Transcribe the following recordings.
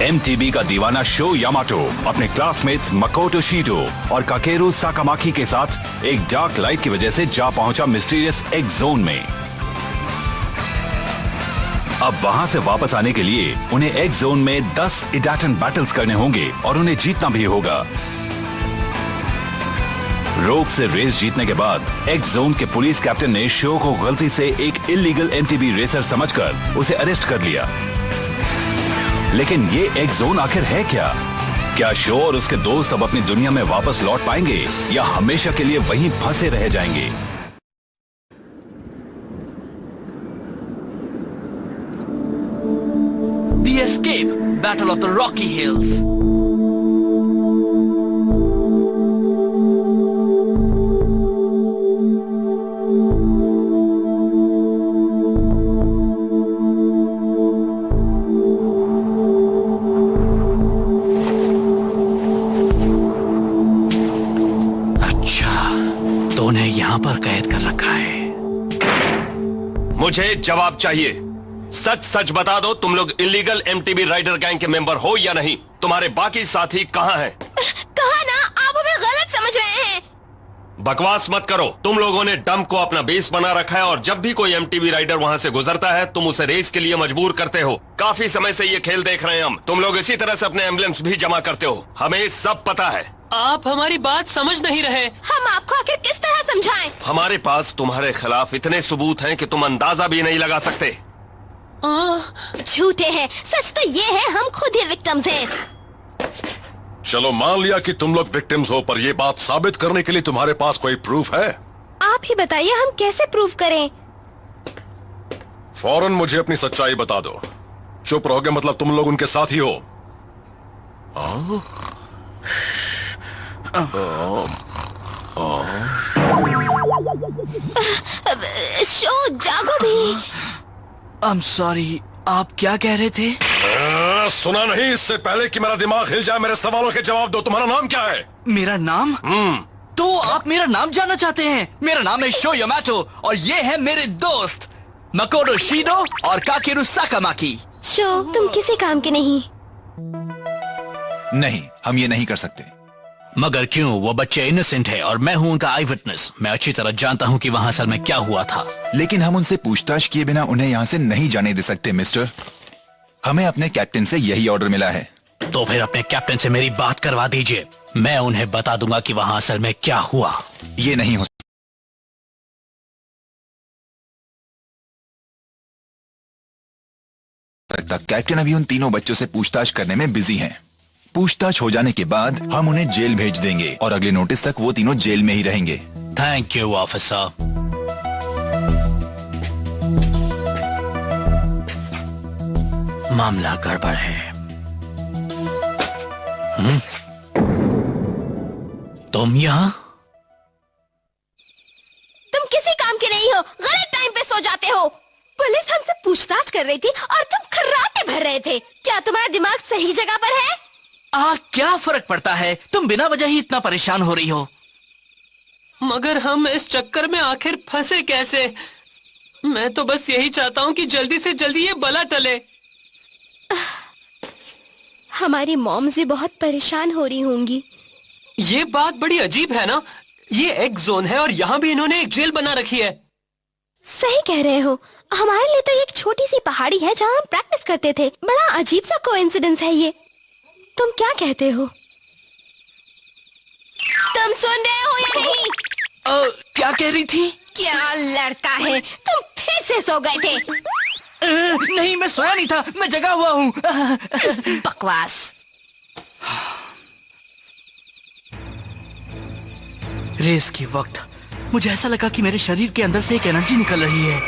MTV का दीवाना show Yamato अपने क्लासमेट्स मकोटो शीटो और काकेरू साकामाकी के साथ एक डार्क लाइट की वजह से जा पहुंचा मिस्टीरियस एक्स जोन में। अब वहां से वापस आने के लिए उन्हें एक्स जोन में 10 इडाटन बैटल्स करने होंगे और उन्हें जीतना भी होगा। रोग से रेस जीतने के बाद एक्स जोन के पुलिस कैप्टन ने शो को गलती से एक इलीगल एमटीबी रेसर समझकर उसे अरेस्ट कर लिया। लेकिन ये एक्स जोन आखिर है क्या? क्या शो और उसके दोस्त अब अपनी दुनिया में वापस लौट पाएंगे या हमेशा के लिए वहीं फंसे रह जाएंगे? The Escape: Battle of the Rocky Hills. यहाँ पर कैद कर रखा है। मुझे जवाब चाहिए। सच सच बता दो, तुम लोग इलीगल एमटीबी राइडर गैंग के मेंबर हो या नहीं? तुम्हारे बाकी साथी कहाँ हैं? कहा ना, आप हमें गलत समझ रहे हैं। बकवास मत करो। तुम लोगों ने डंप को अपना बेस बना रखा है और जब भी कोई एमटीबी राइडर वहाँ से गुजरता है तुम उसे रेस के लिए मजबूर करते हो। काफी समय से ये खेल देख रहे हैं हम। तुम लोग इसी तरह से अपने एम्बलेम्स भी जमा करते हो, हमें सब पता है। आप हमारी बात समझ नहीं रहे। हम आपको आखिर किस तरह समझाएं? हमारे पास तुम्हारे खिलाफ इतने सबूत हैं कि तुम अंदाजा भी नहीं लगा सकते। झूठे हैं, सच तो ये है हम खुद ही विक्टिम्स हैं। चलो मान लिया कि तुम लोग विक्टिम्स हो, पर ये बात साबित करने के लिए तुम्हारे पास कोई प्रूफ है? आप ही बताइए, हम कैसे प्रूफ करें? फौरन मुझे अपनी सच्चाई बता दो। चुप रहोगे मतलब तुम लोग उनके साथ ही हो? शो जागो भी। I'm sorry, आप क्या कह रहे थे? सुना नहीं? इससे पहले कि मेरा दिमाग हिल जाए मेरे सवालों के जवाब दो। तुम्हारा नाम क्या है? मेरा नाम? तो आप मेरा नाम जानना चाहते हैं? मेरा नाम है शो यामाटो और ये है मेरे दोस्त मकोटो शीटो और काकेरू साकामाकी। शो, तुम किसी काम के नहीं। नहीं, हम ये नहीं कर सकते। मगर क्यों? वो बच्चे इनोसेंट है और मैं हूँ उनका आई विटनेस। मैं अच्छी तरह जानता हूँ कि वहाँ असल में क्या हुआ था। लेकिन हम उनसे पूछताछ किए बिना उन्हें यहाँ से नहीं जाने दे सकते मिस्टर। हमें अपने कैप्टन से यही ऑर्डर मिला है। तो फिर अपने कैप्टन से मेरी बात करवा दीजिए। मैं उन्हें बता दूंगा कि वहाँ असल में क्या हुआ। ये नहीं हो सकता। कैप्टन अभी उन तीनों बच्चों से पूछताछ करने में बिजी हैं। पूछताछ हो जाने के बाद हम उन्हें जेल भेज देंगे और अगले नोटिस तक वो तीनों जेल में ही रहेंगे। Thank you officer. मामला गड़बड़ है। तुम यहाँ? तुम किसी काम के नहीं हो, गलत टाइम पे सो जाते हो। पुलिस हमसे पूछताछ कर रही थी और तुम खर्राटे भर रहे थे। क्या तुम्हारा दिमाग सही जगह पर है? क्या फर्क पड़ता है? तुम बिना वजह ही इतना परेशान हो रही हो। मगर हम इस चक्कर में आखिर फंसे कैसे? मैं तो बस यही चाहता हूँ कि जल्दी से जल्दी ये बला टले। हमारी मॉम्स भी बहुत परेशान हो रही होंगी। ये बात बड़ी अजीब है ना? ये एक जोन है और यहाँ भी इन्होंने एक जेल बना रखी है। सही कह रहे हो। हमारे लिए तो एक छोटी सी पहाड़ी है जहाँ हम प्रैक्टिस करते थे। बड़ा अजीब सा कोइंसिडेंस है ये। तुम क्या कहते हो? तुम सुन रहे हो या नहीं? क्या कह रही थी? क्या लड़का है, तुम फिर से सो गए थे। नहीं, मैं सोया नहीं था, मैं जगा हुआ हूँ। बकवास। रेस के वक्त मुझे ऐसा लगा कि मेरे शरीर के अंदर से एक एनर्जी निकल रही है।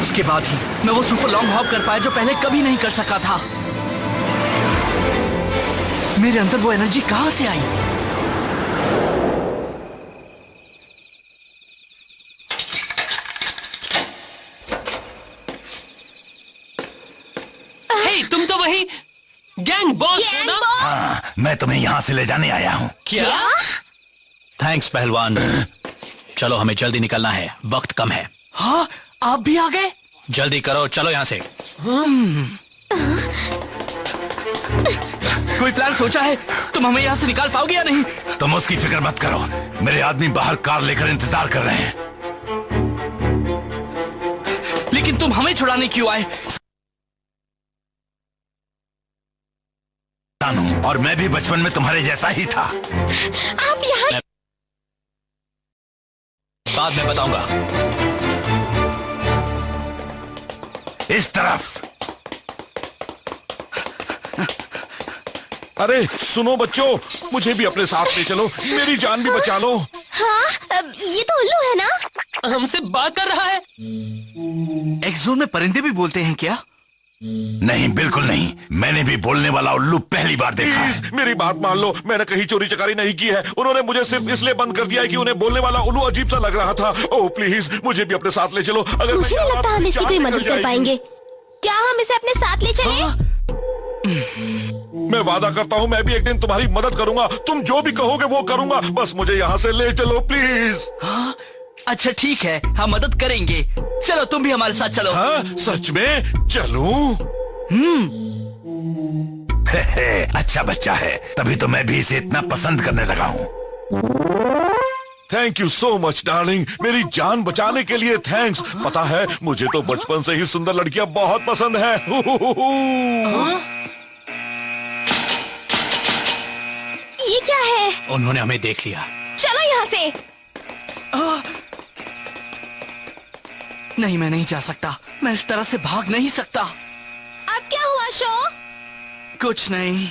उसके बाद ही मैं वो सुपर लॉन्ग हॉप कर पाया जो पहले कभी नहीं कर सका था। मेरे अंदर वो एनर्जी कहां से आई? हे, तुम तो वही गैंग बॉस हो ना? हाँ, मैं तुम्हें यहाँ से ले जाने आया हूँ। क्या? थैंक्स पहलवान। चलो हमें जल्दी निकलना है, वक्त कम है। हाँ, आप भी आ गए? जल्दी करो, चलो यहाँ से। कोई प्लान सोचा है? तुम हमें यहाँ से निकाल पाओगे या नहीं? तुम उसकी फिक्र मत करो, मेरे आदमी बाहर कार लेकर इंतजार कर रहे हैं। लेकिन तुम हमें छुड़ाने क्यों आए? और मैं भी बचपन में तुम्हारे जैसा ही था। आप यहाँ बाद में बताऊंगा। इस तरफ। अरे सुनो बच्चों, मुझे भी अपने साथ ले चलो, मेरी जान भी बचा लो। हाँ, ये तो उल्लू है ना? हमसे बात कर रहा है। एक्सोन में परिंदे भी बोलते हैं क्या? नहीं, बिल्कुल नहीं। मैंने भी बोलने वाला उल्लू पहली बार देखा है। प्लीज मेरी बात मान लो, मैंने कहीं चोरी चकारी नहीं की है। उन्होंने मुझे सिर्फ इसलिए बंद कर दिया है कि उन्हें बोलने वाला उल्लू अजीब सा लग रहा था। ओह प्लीज मुझे भी अपने साथ ले चलो। अगर मुझे नहीं लगता हम इसकी कोई मदद कर जाएगी। पाएंगे। क्या हम इसे अपने साथ ले चले? मैं वादा करता हूँ मैं भी एक दिन तुम्हारी मदद करूंगा। तुम जो भी कहोगे वो करूंगा, बस मुझे यहाँ से ले चलो प्लीज। हाँ? अच्छा ठीक है, हम मदद करेंगे। चलो तुम भी हमारे साथ चलो। हाँ सच में चलूं? अच्छा बच्चा है, तभी तो मैं भी इसे इतना पसंद करने लगा हूँ। Thank you so much darling, मेरी जान बचाने के लिए थैंक्स। पता है मुझे तो बचपन से ही सुंदर लड़कियां बहुत पसंद है। ये क्या है? उन्होंने हमें देख लिया। चलो यहाँ से। नहीं, मैं नहीं जा सकता। मैं इस तरह से भाग नहीं सकता। अब क्या हुआ शो? कुछ नहीं,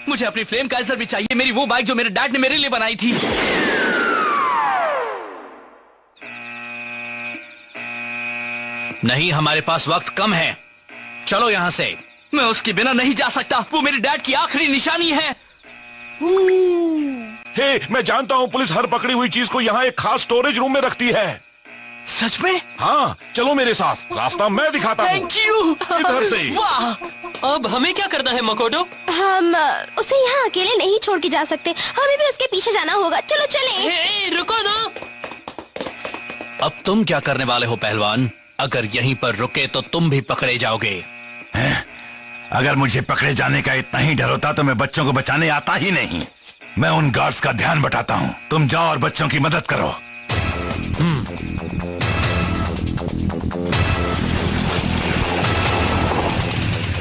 मुझे अपनी फ्लेम काइजर भी चाहिए, मेरी वो बाइक जो मेरे डैड ने मेरे लिए बनाई थी। नहीं, हमारे पास वक्त कम है। चलो यहाँ से। मैं उसके बिना नहीं जा सकता, वो मेरे डैड की आखिरी निशानी है। हे, मैं जानता हूँ पुलिस हर पकड़ी हुई चीज को यहाँ एक खास स्टोरेज रूम में रखती है। सच में? हाँ चलो मेरे साथ, रास्ता मैं दिखाता हूँ। Thank you. इधर से। वाह। अब हमें क्या करना है मकोटो? हम उसे यहाँ अकेले नहीं छोड़ के जा सकते, हमें भी उसके पीछे जाना होगा। चलो चलें। हे, रुको ना। अब तुम क्या करने वाले हो पहलवान? अगर यहीं पर रुके तो तुम भी पकड़े जाओगे। अगर मुझे पकड़े जाने का इतना ही डर होता तो मैं बच्चों को बचाने आता ही नहीं। मैं उन गार्ड्स का ध्यान बटाता हूँ, तुम जाओ और बच्चों की मदद करो।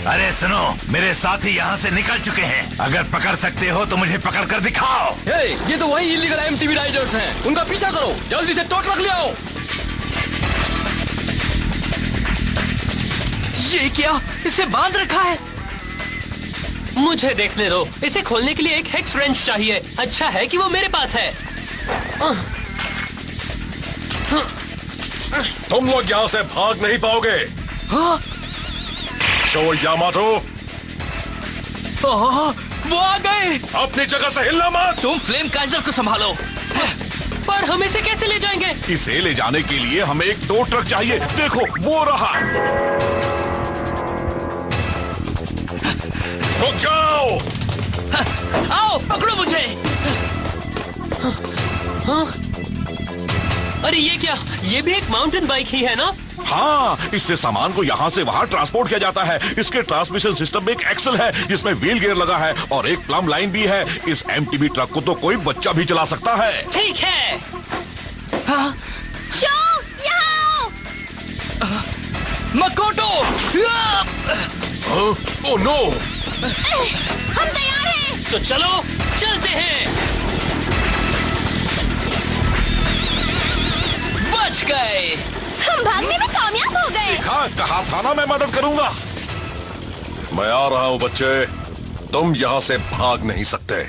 अरे सुनो, मेरे साथी यहाँ से निकल चुके हैं। अगर पकड़ सकते हो तो मुझे पकड़ कर दिखाओ। ये तो वही इल्लीगल एमटीवी राइडर्स हैं। उनका पीछा करो, जल्दी से टो ट्रक ले आओ। ये क्या? इसे बांध रखा है। मुझे देखने दो। इसे खोलने के लिए एक हेक्स रेंच चाहिए। अच्छा है कि वो मेरे पास है। तुम लोग यहाँ से भाग नहीं पाओगे। हाँ? शो यामाटो, वो आ गए। अपनी जगह से हिलना मत। तुम फ्लेम काइजर को संभालो। पर हम इसे कैसे ले जाएंगे? इसे ले जाने के लिए हमें एक टो ट्रक चाहिए। देखो वो रहा। रुक जाओ। आओ पकड़ो मुझे। हाँ? अरे ये क्या? ये भी एक माउंटेन बाइक ही है ना? हाँ, इससे सामान को यहाँ से वहाँ ट्रांसपोर्ट किया जाता है। इसके ट्रांसमिशन सिस्टम में एक एक्सल है जिसमें व्हील गियर लगा है और एक प्लम लाइन भी है। इस एमटीबी ट्रक को तो कोई बच्चा भी चला सकता है। ठीक है। हाँ? शो, यहाँ आओ। मकोटो। Oh no. हम तैयार हैं। तो चलो चलते हैं। बच गए। हम भागने में कामयाब हो गए। हाँ, कहा था ना मैं मदद करूंगा। मैं आ रहा हूँ बच्चे, तुम यहाँ से भाग नहीं सकते।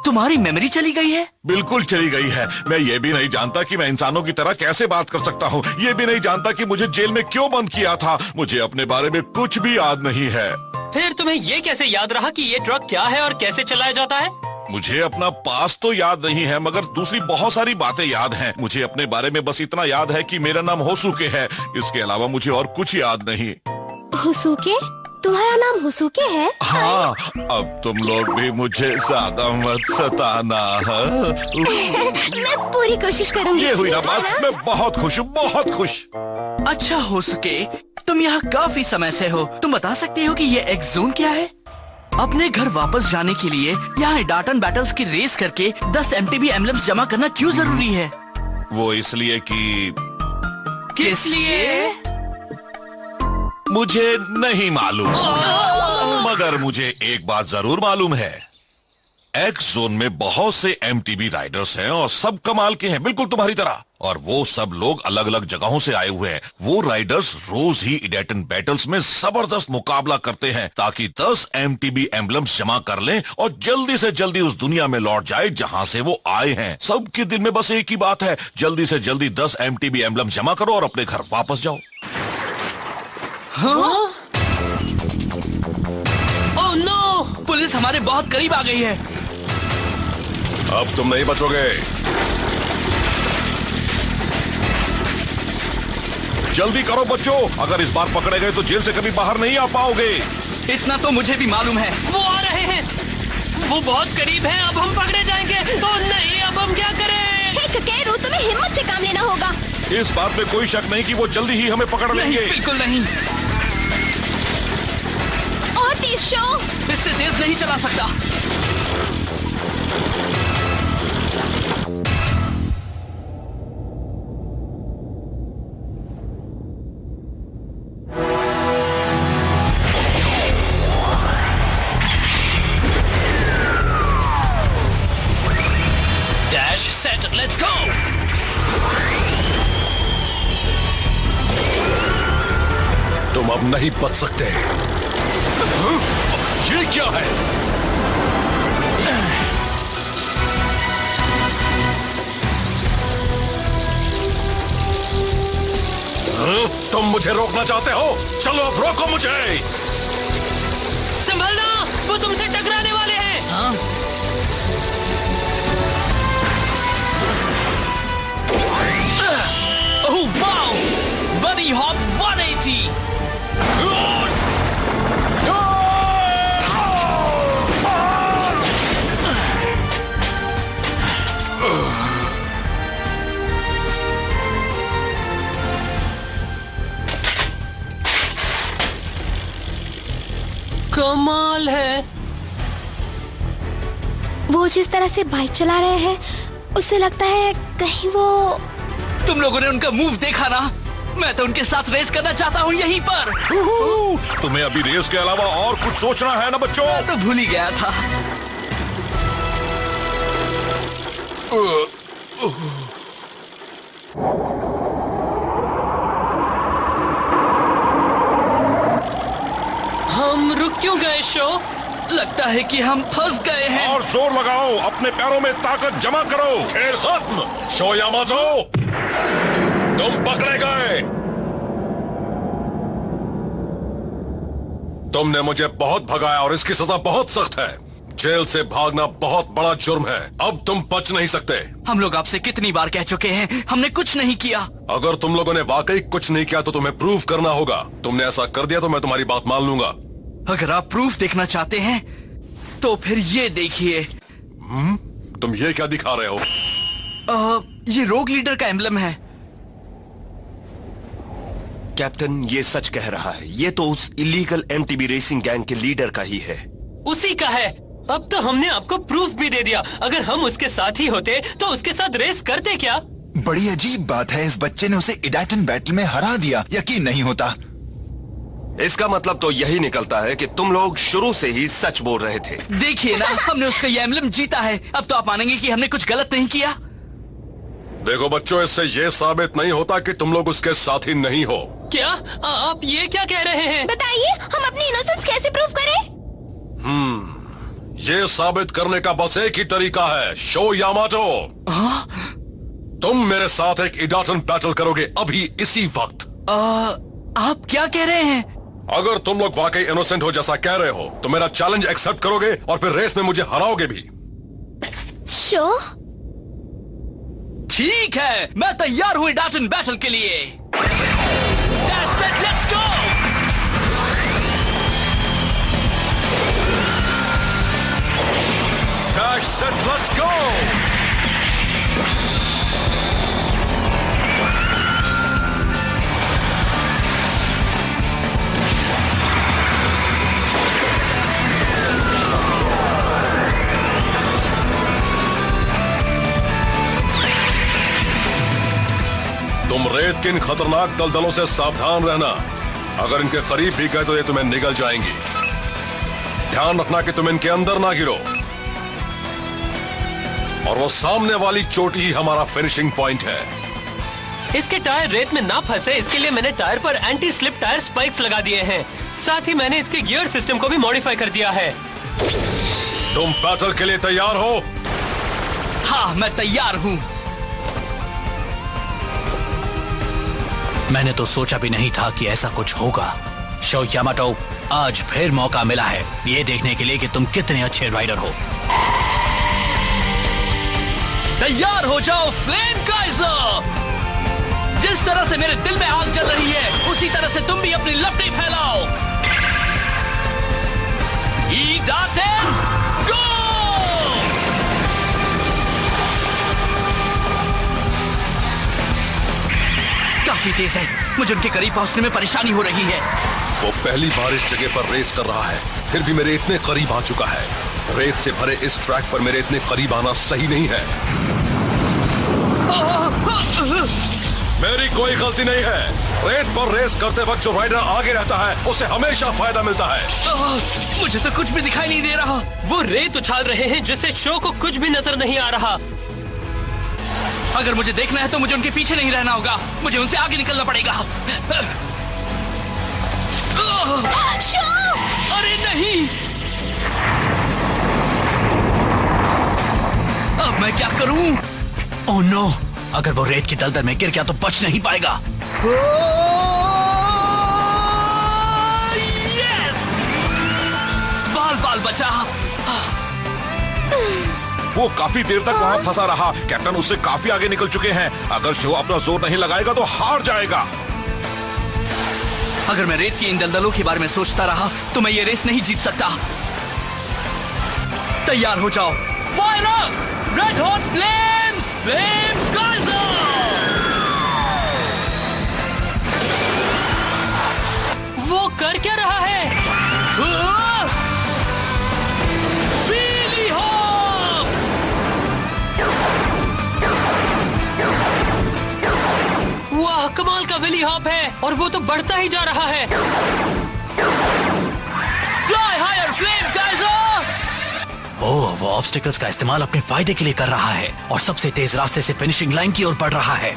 तुम्हारी मेमोरी चली गई है? बिल्कुल चली गई है। मैं ये भी नहीं जानता कि मैं इंसानों की तरह कैसे बात कर सकता हूँ। ये भी नहीं जानता कि मुझे जेल में क्यों बंद किया था। मुझे अपने बारे में कुछ भी याद नहीं है। फिर तुम्हें ये कैसे याद रहा कि ये ट्रक क्या है और कैसे चलाया जाता है? मुझे अपना पास तो याद नहीं है, मगर दूसरी बहुत सारी बातें याद हैं। मुझे अपने बारे में बस इतना याद है कि मेरा नाम होसुके है। इसके अलावा मुझे और कुछ याद नहीं। होसुके? तुम्हारा नाम हुसुके है? हाँ, अब तुम लोग भी मुझे ज्यादा मत सताना है। मैं पूरी कोशिश करूंगी। ये हुई ना ठीक है बात, मैं बहुत खुश हूँ, बहुत खुश। अच्छा होसुके, तुम यहाँ काफी समय से हो, तुम बता सकते हो कि ये एक्स जोन क्या है? अपने घर वापस जाने के लिए यहाँ डाटन बैटल्स की रेस करके 10 MTB एम्बलम्स जमा करना क्यों जरूरी है? वो इसलिए कि किस लिए? मुझे नहीं मालूम, मगर मुझे एक बात जरूर मालूम है। एक्स जोन में बहुत से MTB राइडर्स हैं और सब कमाल के हैं, बिल्कुल तुम्हारी तरह। और वो सब लोग अलग अलग जगहों से आए हुए हैं। वो राइडर्स रोज ही इडेटन बैटल्स में जबरदस्त मुकाबला करते हैं ताकि 10 MTB एम्बलम्स जमा कर लें और जल्दी से जल्दी उस दुनिया में लौट जाए जहां से वो आए हैं। सबके दिल में बस एक ही बात है, जल्दी से जल्दी 10 MTB एम्बलम जमा करो और अपने घर वापस जाओ। हाँ? Oh no! पुलिस हमारे बहुत करीब आ गई है। अब तुम नहीं बचोगे। जल्दी करो बच्चों, अगर इस बार पकड़े गए तो जेल से कभी बाहर नहीं आ पाओगे। इतना तो मुझे भी मालूम है। वो आ रहे हैं, वो बहुत करीब हैं, अब हम पकड़े जाएंगे। ओह नहीं, अब हम क्या करें? हे ककेरू, तुम्हें हिम्मत से काम लेना होगा। इस बात में कोई शक नहीं कि वो जल्दी ही हमें पकड़ नहीं, लेंगे। बिल्कुल नहीं। और तेज शो। इससे तेज नहीं चला सकता। Dash set, let's go. तुम अब नहीं बच सकते। ये क्या है? तुम मुझे रोकना चाहते हो? चलो अब रोको मुझे। संभलना, वो तुमसे टकराने वाले हैं। हाँ? Oh wow! Buddy hop 180। कमाल है। वो जिस तरह से बाइक चला रहे हैं, उससे लगता है कहीं वो। तुम लोगों ने उनका मूव देखा ना? मैं तो उनके साथ रेस करना चाहता हूँ यहीं पर। तुम्हें अभी रेस के अलावा और कुछ सोचना है ना बच्चों? मैं तो भूल ही गया था। हम रुक क्यों गए शो? लगता है कि हम फंस गए हैं। और जोर लगाओ, अपने पैरों में ताकत जमा करो। खेल खत्म। शो यामाटो, तुम पकड़े गए। तुमने मुझे बहुत भगाया और इसकी सजा बहुत सख्त है। जेल से भागना बहुत बड़ा जुर्म है। अब तुम बच नहीं सकते। हम लोग आपसे कितनी बार कह चुके हैं, हमने कुछ नहीं किया। अगर तुम लोगों ने वाकई कुछ नहीं किया तो तुम्हें प्रूव करना होगा। तुमने ऐसा कर दिया तो मैं तुम्हारी बात मान लूंगा। अगर आप प्रूफ देखना चाहते हैं तो फिर ये देखिए। तुम ये क्या दिखा रहे हो? ये रोग लीडर का एम्बलम है। कैप्टन, ये सच कह रहा है। ये तो उस इलीगल MTB रेसिंग गैंग के लीडर का ही है। उसी का है। अब तो हमने आपको प्रूफ भी दे दिया। अगर हम उसके साथ ही होते तो उसके साथ रेस करते क्या? बड़ी अजीब बात है, इस बच्चे ने उसे इडाटन बैटल में हरा दिया। यकीन नहीं होता। इसका मतलब तो यही निकलता है कि तुम लोग शुरू से ही सच बोल रहे थे। देखिए ना, हमने उसका ये एम्बलम जीता है। अब तो आप मानेंगे कि हमने कुछ गलत नहीं किया। देखो बच्चों, इससे ये साबित नहीं होता कि तुम लोग उसके साथी नहीं हो। क्या आप ये क्या कह रहे हैं? बताइए, हम अपनी इनोसेंस कैसे प्रूव करें? ये साबित करने का बस एक ही तरीका है, शो यामाटो। तुम मेरे साथ एक इडाटन बैटल करोगे अभी इसी वक्त। आप क्या कह रहे हैं? अगर तुम लोग वाकई इनोसेंट हो जैसा कह रहे हो तो मेरा चैलेंज एक्सेप्ट करोगे और फिर रेस में मुझे हराओगे भी। शो? ठीक है, मैं तैयार हूँ इडाटन बैटल के लिए। That's it, let's go! Match set, let's go. तुम रेत के इन खतरनाक दलदलों से सावधान रहना। अगर इनके करीब भी गए तो ये तुम्हें निगल जाएंगी। ध्यान रखना कि तुम इनके अंदर ना गिरो। और वो सामने वाली चोटी ही हमारा फिनिशिंग पॉइंट है। इसके टायर रेत में ना फंसे इसके लिए मैंने टायर पर एंटी स्लिप टायर स्पाइक्स लगा दिए हैं। साथ ही मैंने इसके गियर सिस्टम को भी मॉडिफाई कर दिया है। तुम बैटल के लिए तैयार हो? हाँ, मैं तैयार हूँ। मैंने तो सोचा भी नहीं था कि ऐसा कुछ होगा। शो यामाटो, आज फिर मौका मिला है ये देखने के लिए कि तुम कितने अच्छे राइडर हो। तैयार हो जाओ फ्लेम काइजर। जिस तरह से मेरे दिल में आग जल रही है उसी तरह से तुम भी अपनी लपटें फैलाओ। ईडाटेन गो! काफी तेज है, मुझे उनके करीब पहुंचने में परेशानी हो रही है। वो पहली बार इस जगह पर रेस कर रहा है, फिर भी मेरे इतने करीब आ चुका है। रेत से भरे इस ट्रैक पर मेरे इतने करीब आना सही नहीं है। मेरी कोई गलती नहीं है। रेत पर रेस करते वक्त जो राइडर आगे रहता है उसे हमेशा फायदा मिलता है। मुझे तो कुछ भी दिखाई नहीं दे रहा। वो रेत उछाल रहे हैं जिससे शो को कुछ भी नजर नहीं आ रहा। अगर मुझे देखना है तो मुझे उनके पीछे नहीं रहना होगा, मुझे उनसे आगे निकलना पड़ेगा। शो! अरे नहीं, अब मैं क्या करूं? ओह नो, अगर वो रेत की दलदल में गिर गया तो बच नहीं पाएगा। यस! बाल बचा। वो काफी देर तक वहाँ फंसा रहा। कैप्टन उससे काफी आगे निकल चुके हैं। अगर शो अपना जोर नहीं लगाएगा तो हार जाएगा। अगर मैं रेत की इन दलदलों के बारे में सोचता रहा तो मैं ये रेस नहीं जीत सकता। तैयार हो जाओ, fire up! Red hot flames, flame Kaizer! वो कर क्या रहा है? पीली हॉप! वाह, कमाल का विली हॉप है और वो तो बढ़ता ही जा रहा है। Fly higher flame Kaiser! Oh, वो ऑब्स्टिकल्स का इस्तेमाल अपने फायदे के लिए कर रहा है और सबसे तेज रास्ते से फिनिशिंग लाइन की ओर बढ़ रहा है।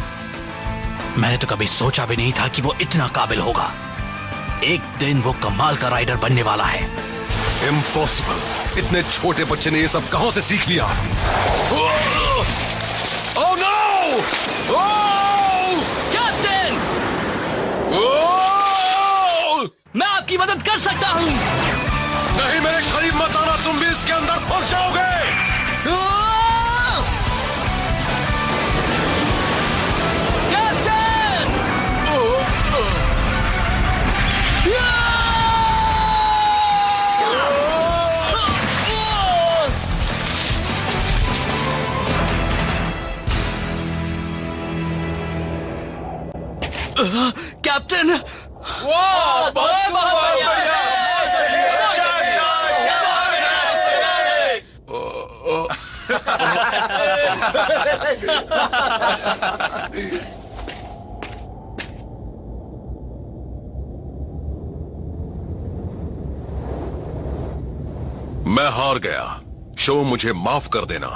मैंने तो कभी सोचा भी नहीं था कि वो इतना काबिल होगा। एक दिन वो कमाल का राइडर बनने वाला है। इम्पॉसिबल! इतने छोटे बच्चे ने ये सब कहां से सीख लिया? Oh no! कैप्टन! मैं आपकी मदद कर सकता हूँ। नहीं, मेरे करीब मत आना, तुम भी इसके अंदर फंस जाओगे। कैप्टन! कैप्टन! बहुत बढ़िया! मैं हार गया। शो, मुझे माफ कर देना।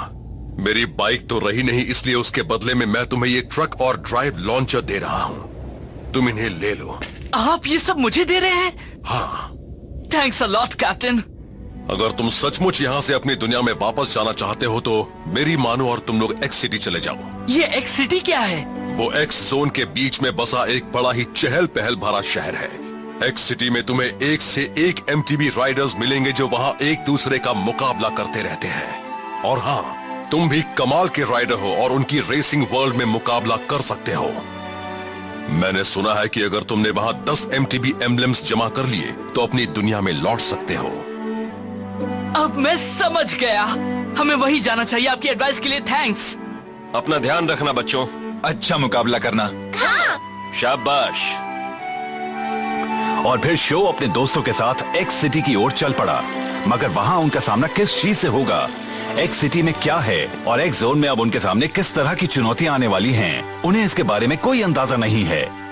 मेरी बाइक तो रही नहीं, इसलिए उसके बदले में मैं तुम्हें ये ट्रक और ड्राइव लॉन्चर दे रहा हूँ। तुम इन्हें ले लो। आप ये सब मुझे दे रहे हैं? हाँ। Thanks a lot captain. अगर तुम सचमुच यहाँ से अपनी दुनिया में वापस जाना चाहते हो तो मेरी मानो और तुम लोग एक्स सिटी चले जाओ। ये एक्स सिटी क्या है? वो एक्स जोन के बीच में बसा एक बड़ा ही चहल पहल भरा शहर है। एक्स सिटी में तुम्हें एक से एक एमटीबी राइडर्स मिलेंगे जो वहाँ एक दूसरे का मुकाबला करते रहते हैं। और हाँ, तुम भी कमाल के राइडर हो और उनकी रेसिंग वर्ल्ड में मुकाबला कर सकते हो। मैंने सुना है कि अगर तुमने वहाँ 10 एमटीबी एम्बलम्स जमा कर लिए तो अपनी दुनिया में लौट सकते हो। अब मैं समझ गया। हमें वही जाना चाहिए। आपकी एडवाइस के लिए थैंक्स। अपना ध्यान रखना बच्चों। अच्छा मुकाबला करना। शाबाश। और फिर शो अपने दोस्तों के साथ एक्स सिटी की ओर चल पड़ा, मगर वहां उनका सामना किस चीज से होगा, एक्स सिटी में क्या है और एक्स जोन में अब उनके सामने किस तरह की चुनौतियां आने वाली हैं, उन्हें इसके बारे में कोई अंदाजा नहीं है।